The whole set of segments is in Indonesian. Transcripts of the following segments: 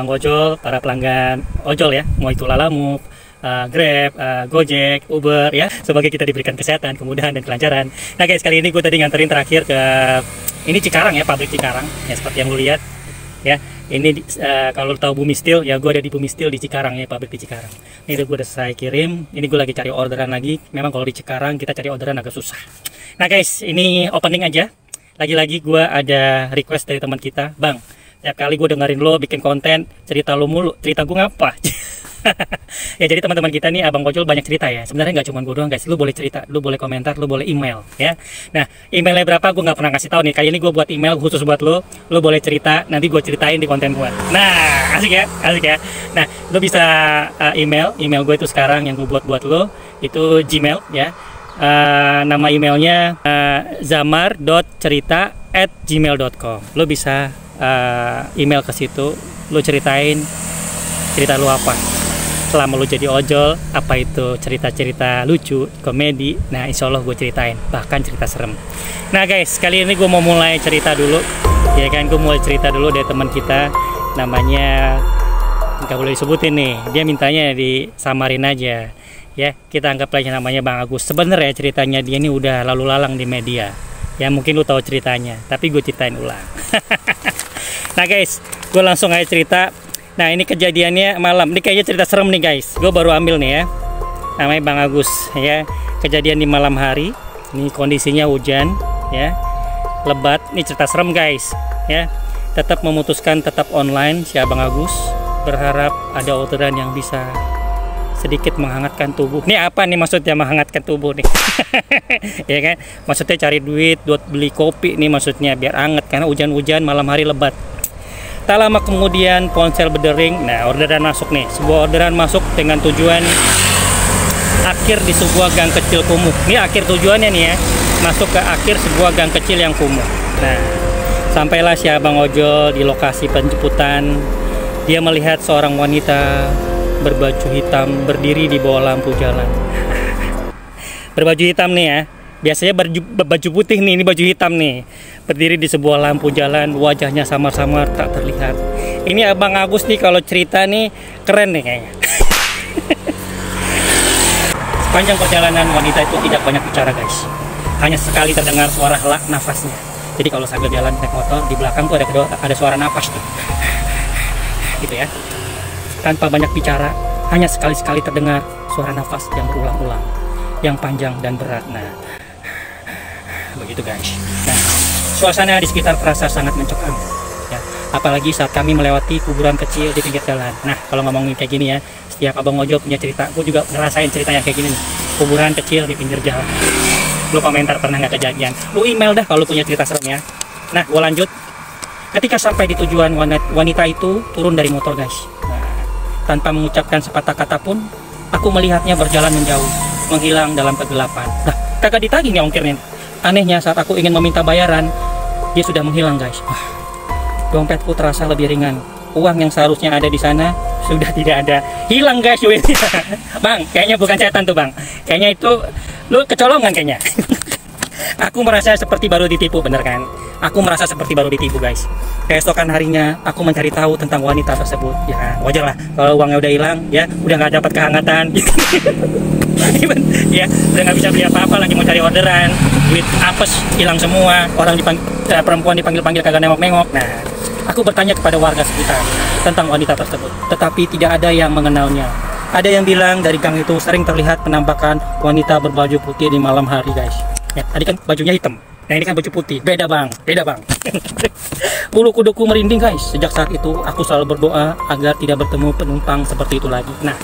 abang ojol, para pelanggan ojol ya, mau itu Lalamove, Grab, Gojek, Uber ya, semoga kita diberikan kesehatan, kemudahan dan kelancaran. Nah guys, kali ini gue tadi nganterin terakhir ke ini Cikarang ya, pabrik Cikarang ya, seperti yang lu lihat ya. Ini kalau tahu Bumi Steel ya, gue ada di Bumi Steel di Cikarang ya, pabrik di Cikarang. Ini gue udah selesai kirim. Ini gue lagi cari orderan lagi. Memang kalau di Cikarang kita cari orderan agak susah. Nah guys, ini opening aja. Lagi-lagi gue ada request dari teman kita, Bang. Tiap kali gue dengerin lo bikin konten, cerita lo mulu, cerita gue ngapa? Ya jadi teman-teman kita nih, abang ojol banyak cerita ya. Sebenarnya nggak cuma gue doang guys, lu boleh cerita, lu boleh komentar, lu boleh email ya. Nah emailnya berapa gue nggak pernah kasih tahu nih. Kali ini gue buat email khusus buat lu boleh cerita, nanti gue ceritain di konten gue. Nah asik ya. Nah lu bisa email gue itu sekarang yang gue buat lo itu Gmail ya. Nama emailnya zamar.cerita@gmail.com. Lu bisa email ke situ, lu ceritain cerita lu apa selama lu jadi ojol, apa itu cerita-cerita lucu, komedi. Nah insya Allah gue ceritain, bahkan cerita serem. Nah guys, kali ini gue mau mulai cerita dulu ya kan. Gue mulai cerita dulu dari teman kita, namanya nggak boleh disebutin nih, dia mintanya disamarin aja ya. Kita anggap aja namanya Bang Agus. Sebenarnya ceritanya dia ini udah lalu lalang di media ya, mungkin lu tahu ceritanya, tapi gue ceritain ulang. Nah guys, gue langsung aja cerita. Nah ini kejadiannya malam, ini kayaknya cerita serem nih guys. Gue baru ambil nih ya, namanya Bang Agus ya. Kejadian di malam hari, ini kondisinya hujan ya, lebat. Ini cerita serem guys ya. Tetap memutuskan tetap online si Abang Agus, berharap ada orderan yang bisa sedikit menghangatkan tubuh. Ini apa nih maksudnya menghangatkan tubuh nih? Ya kan, maksudnya cari duit buat beli kopi nih, maksudnya biar hangat karena hujan-hujan malam hari lebat. Tak lama kemudian ponsel berdering. Nah orderan masuk nih, sebuah orderan masuk dengan tujuan akhir di sebuah gang kecil kumuh. Ini akhir tujuannya nih ya, masuk ke akhir sebuah gang kecil yang kumuh. Nah sampailah si abang ojol di lokasi penjemputan. Dia melihat seorang wanita berbaju hitam berdiri di bawah lampu jalan. Berbaju hitam nih ya, biasanya baju putih nih, ini baju hitam nih. Berdiri di sebuah lampu jalan, wajahnya samar-samar tak terlihat. Ini Abang Agus nih kalau cerita nih keren nih kayaknya. Sepanjang perjalanan wanita itu tidak banyak bicara guys. Hanya sekali terdengar suara hela nafasnya. Jadi kalau sambil jalan naik motor, di belakang tuh ada suara nafas tuh. Gitu ya. Tanpa banyak bicara, hanya sekali-sekali terdengar suara nafas yang berulang-ulang, yang panjang dan berat. Nah, begitu guys. Nah, suasana di sekitar terasa sangat mencekam ya, apalagi saat kami melewati kuburan kecil di pinggir jalan. Nah kalau ngomongin kayak gini ya, setiap abang ojol punya cerita. Gue juga ngerasain cerita yang kayak gini nih, kuburan kecil di pinggir jalan. Lu komentar pernah nggak kejadian, lu email dah kalau punya cerita serem ya. Nah gue lanjut. Ketika sampai di tujuan, wanita itu turun dari motor guys. Nah, tanpa mengucapkan sepatah kata pun, aku melihatnya berjalan menjauh, menghilang dalam kegelapan. Nah kagak ditagih nih ongkirnya. Anehnya saat aku ingin meminta bayaran, dia sudah menghilang guys. Dompetku terasa lebih ringan. Uang yang seharusnya ada di sana sudah tidak ada, hilang guys. Bang, kayaknya bukan setan tuh bang. Kayaknya itu lu kecolongan kayaknya. Aku merasa seperti baru ditipu, bener kan? Aku merasa seperti baru ditipu guys. Keesokan harinya aku mencari tahu tentang wanita tersebut. Ya wajar lah kalau uangnya udah hilang, ya udah nggak dapat kehangatan. Ya udah nggak bisa beli apa-apa, lagi mau cari orderan, duit apes hilang semua. Orang perempuan dipanggil-panggil kagak nengok-nengok. Nah aku bertanya kepada warga sekitar tentang wanita tersebut, tetapi tidak ada yang mengenalnya. Ada yang bilang dari gang itu sering terlihat penampakan wanita berbaju putih di malam hari guys. Ya, tadi kan bajunya hitam, nah ini kan baju putih, beda bang. Bulu kuduku merinding guys. Sejak saat itu aku selalu berdoa agar tidak bertemu penumpang seperti itu lagi. Nah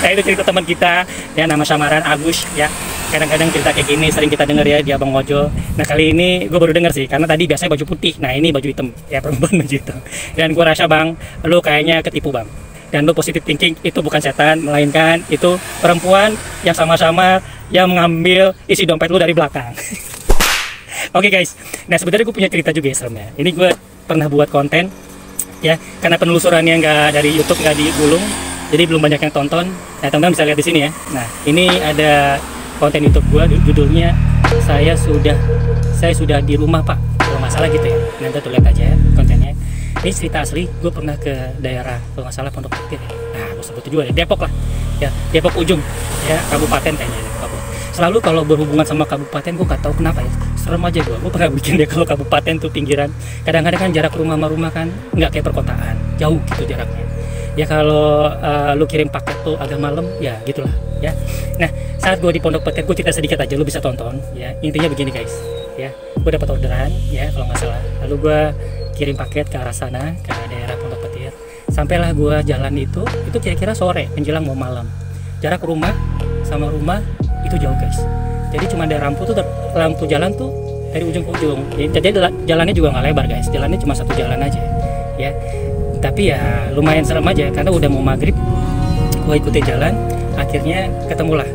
itu cerita teman kita ya, nama samaran Agus ya. Kadang-kadang cerita kayak gini sering kita dengar ya di Abang Ojol. Nah kali ini gue baru dengar sih, karena tadi biasanya baju putih, nah ini baju hitam ya, perempuan baju hitam. Dan gue rasa bang, lu kayaknya ketipu bang. Dan lu positive thinking, itu bukan setan, melainkan itu perempuan yang sama-sama yang mengambil isi dompet lu dari belakang. Oke guys, nah sebenarnya gue punya cerita juga ya seremnya. Ini gue pernah buat konten ya, karena penelusurannya nggak dari YouTube, nggak digulung, jadi belum banyak yang tonton. Nah teman-teman bisa lihat di sini ya. Nah ini ada konten YouTube gue, judulnya saya sudah di rumah pak, kalau masalah gitu ya. Nanti tuh lihat aja ya kontennya. Ini cerita asli, gue pernah ke daerah kalau nggak salah Pondok Petir ya. Nah, gue sebut juga ya, Depok lah, ya Depok ujung, ya kabupaten kayaknya. Selalu kalau berhubungan sama kabupaten, gue nggak tahu kenapa ya, serem aja gue pernah bikin deh kalau kabupaten tuh pinggiran. Kadang-kadang kan jarak rumah sama rumah kan nggak kayak perkotaan, jauh gitu jaraknya. Ya kalau lu kirim paket tuh agak malam, ya gitulah ya. Nah, saat gue di Pondok Petir, gue cerita sedikit aja, lu bisa tonton ya. Intinya begini guys, ya gue dapat orderan ya kalau nggak salah, lalu gue kirim paket ke arah sana, ke daerah Pondok Petir. Sampailah gue jalan itu kira-kira sore menjelang mau malam. Jarak rumah sama rumah itu jauh guys, jadi cuma ada lampu jalan tuh dari ujung ke ujung. Jadi jalannya juga nggak lebar guys, jalannya cuma satu jalan aja ya. Tapi ya lumayan serem aja karena udah mau maghrib, gue ikutin jalan, akhirnya ketemulah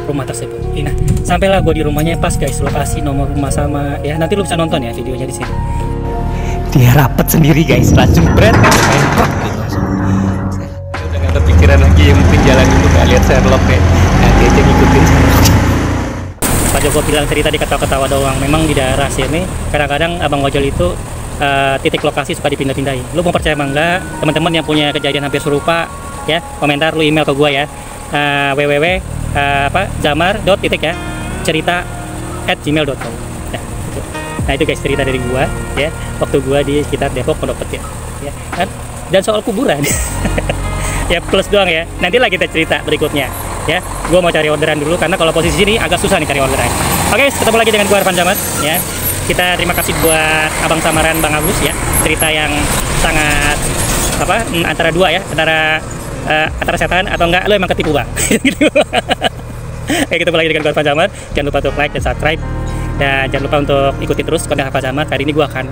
rumah tersebut. Nah, sampailah gue di rumahnya pas guys, lokasi, nomor rumah sama ya, nanti lu bisa nonton ya videonya di sini. Dia rapet sendiri guys, langsung berat kan, kayak plak gitu langsung. Udah gak ada pikiran lagi, yang penting jalan dulu, gak lihat Sherlock ya. Nanti aja ngikutin Sherlock. Pak Joko bilang cerita di ketawa-ketawa doang. Memang di daerah sini kadang-kadang abang ojol itu titik lokasi suka dipindah-pindahin. Lu mau percaya apa enggak? Teman-teman yang punya kejadian hampir serupa ya, komentar lu email ke gua ya. jamar.cerita@gmail.com. Nah, itu guys cerita dari gua ya, waktu gua di sekitar Depok Pondok Petir ya. Dan soal kuburan ya plus doang ya. Nantilah kita cerita berikutnya ya. Gua mau cari orderan dulu karena kalau posisi ini agak susah nih cari orderan. Oke, ketemu lagi dengan gua Arfan Samad ya. Kita terima kasih buat Abang Samaran Bang Agus ya, cerita yang sangat antara dua ya, antara setan atau enggak lo emang ketipu bang. Oke, ketemu lagi dengan gua Arfan Samad. Jangan lupa untuk like dan subscribe, dan jangan lupa untuk ikuti terus konten Arfan Samad. Kali ini gue akan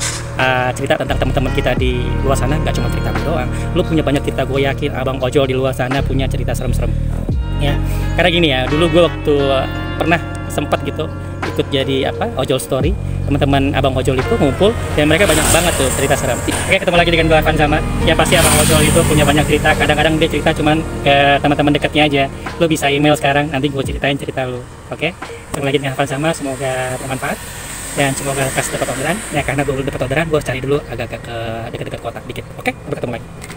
cerita tentang teman-teman kita di luar sana. Gak cuma cerita gue doang, lu punya banyak cerita, gue yakin abang ojol di luar sana punya cerita serem-serem ya. Karena gini ya, dulu gue waktu pernah sempat gitu ikut jadi ojol story, teman-teman abang ojol itu ngumpul dan mereka banyak banget tuh cerita serem. Oke, ketemu lagi dengan gue Arfan Samad ya. Pasti abang ojol itu punya banyak cerita, kadang-kadang dia cerita cuman ke teman-teman dekatnya aja. Lu bisa email sekarang, nanti gue ceritain cerita lu. Oke, ketemu lagi dengan Arfan Samad, semoga bermanfaat dan semoga kasih dapat orderan ya. Karena gue belum dapat orderan, gue cari dulu agak-agak ke dekat-dekat kota dikit. Oke, sampai ketemu lagi.